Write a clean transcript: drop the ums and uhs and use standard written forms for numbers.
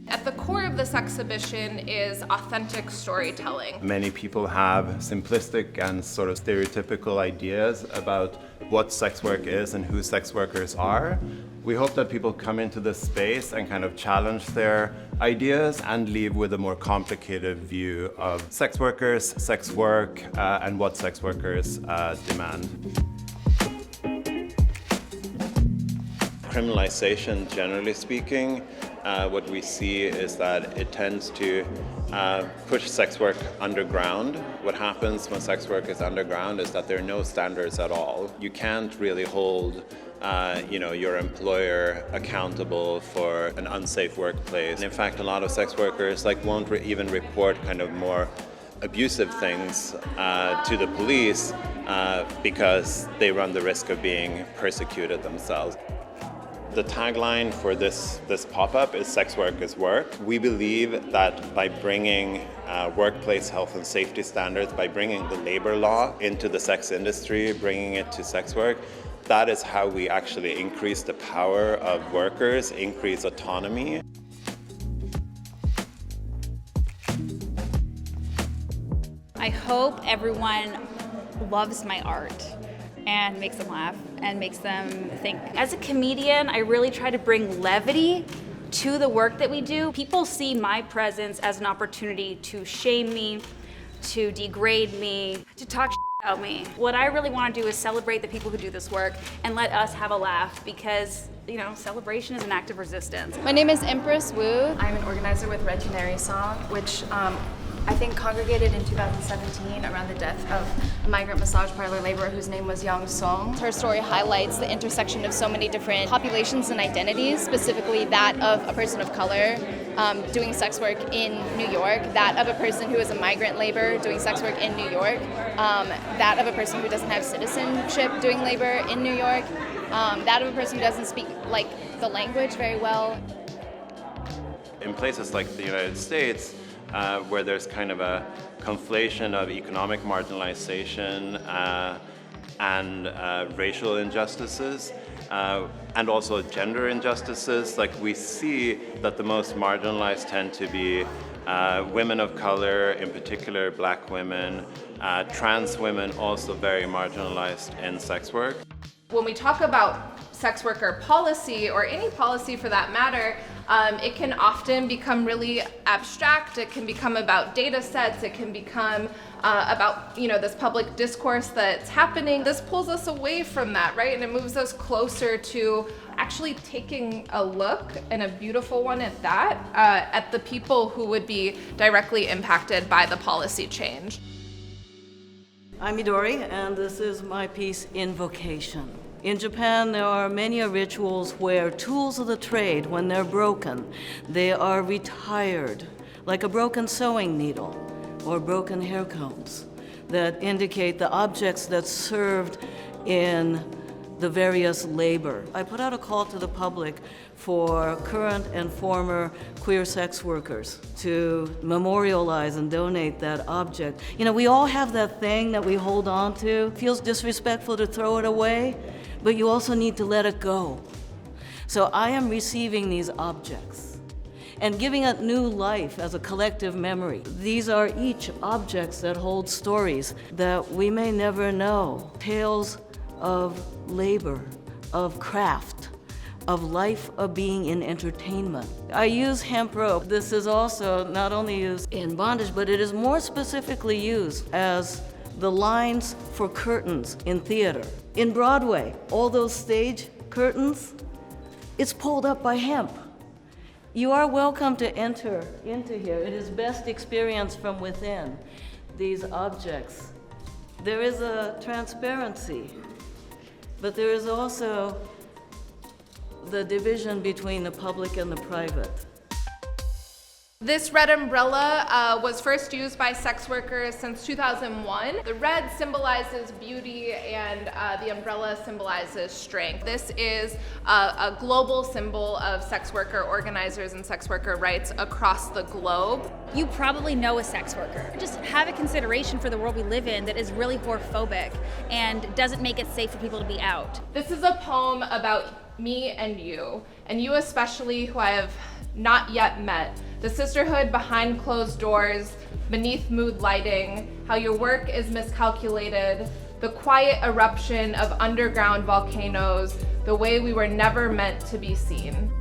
At the core of this exhibition is authentic storytelling. Many people have simplistic and sort of stereotypical ideas about what sex work is and who sex workers are. We hope that people come into this space and kind of challenge their ideas and leave with a more complicated view of sex workers, sex work, and what sex workers demand. Criminalization, generally speaking, what we see is that it tends to push sex work underground. What happens when sex work is underground is that there are no standards at all. You can't really hold your employer accountable for an unsafe workplace. And in fact, a lot of sex workers won't even report kind of more abusive things to the police because they run the risk of being persecuted themselves. The tagline for this pop-up is "Sex work is work." We believe that by bringing workplace health and safety standards, by bringing the labor law into the sex industry, bringing it to sex work, that is how we actually increase the power of workers, increase autonomy. I hope everyone loves my art and makes them laugh and makes them think. As a comedian, I really try to bring levity to the work that we do. People see my presence as an opportunity to shame me, to degrade me, to talk about me. What I really want to do is celebrate the people who do this work and let us have a laugh, because celebration is an act of resistance. My name is Empress Wu. I'm an organizer with Red Canary Song, which I think congregated in 2017 around the death of a migrant massage parlor laborer whose name was Young Song. Her story highlights the intersection of so many different populations and identities, specifically that of a person of color doing sex work in New York, that of a person who is a migrant laborer doing sex work in New York, that of a person who doesn't have citizenship doing labor in New York, that of a person who doesn't speak the language very well. In places like the United States, where there's kind of a conflation of economic marginalization and racial injustices, and also gender injustices, we see that the most marginalized tend to be women of color, in particular Black women, trans women, also very marginalized in sex work. When we talk about sex worker policy, or any policy for that matter, it can often become really abstract. It can become about data sets. It can become about this public discourse that's happening. This pulls us away from that, right? And it moves us closer to actually taking a look, and a beautiful one at that, at the people who would be directly impacted by the policy change. I'm Midori, and this is my piece, Invocation. In Japan, there are many rituals where tools of the trade, when they're broken, they are retired, like a broken sewing needle or broken hair combs, that indicate the objects that served in the various labor. I put out a call to the public for current and former queer sex workers to memorialize and donate that object. We all have that thing that we hold on to. It feels disrespectful to throw it away, but you also need to let it go. So I am receiving these objects and giving it new life as a collective memory. These are each objects that hold stories that we may never know. Tales of labor, of craft, of life of being in entertainment. I use hemp rope. This is also not only used in bondage, but it is more specifically used as the lines for curtains in theater. In Broadway, all those stage curtains, it's pulled up by hemp. You are welcome to enter into here. It is best experienced from within, these objects. There is a transparency, but there is also the division between the public and the private. This red umbrella was first used by sex workers since 2001. The red symbolizes beauty, and the umbrella symbolizes strength. This is a global symbol of sex worker organizers and sex worker rights across the globe. You probably know a sex worker. Just have a consideration for the world we live in that is really whorephobic and doesn't make it safe for people to be out. This is a poem about me and you especially, who I have not yet met, the sisterhood behind closed doors, beneath mood lighting, how your work is miscalculated, the quiet eruption of underground volcanoes, the way we were never meant to be seen.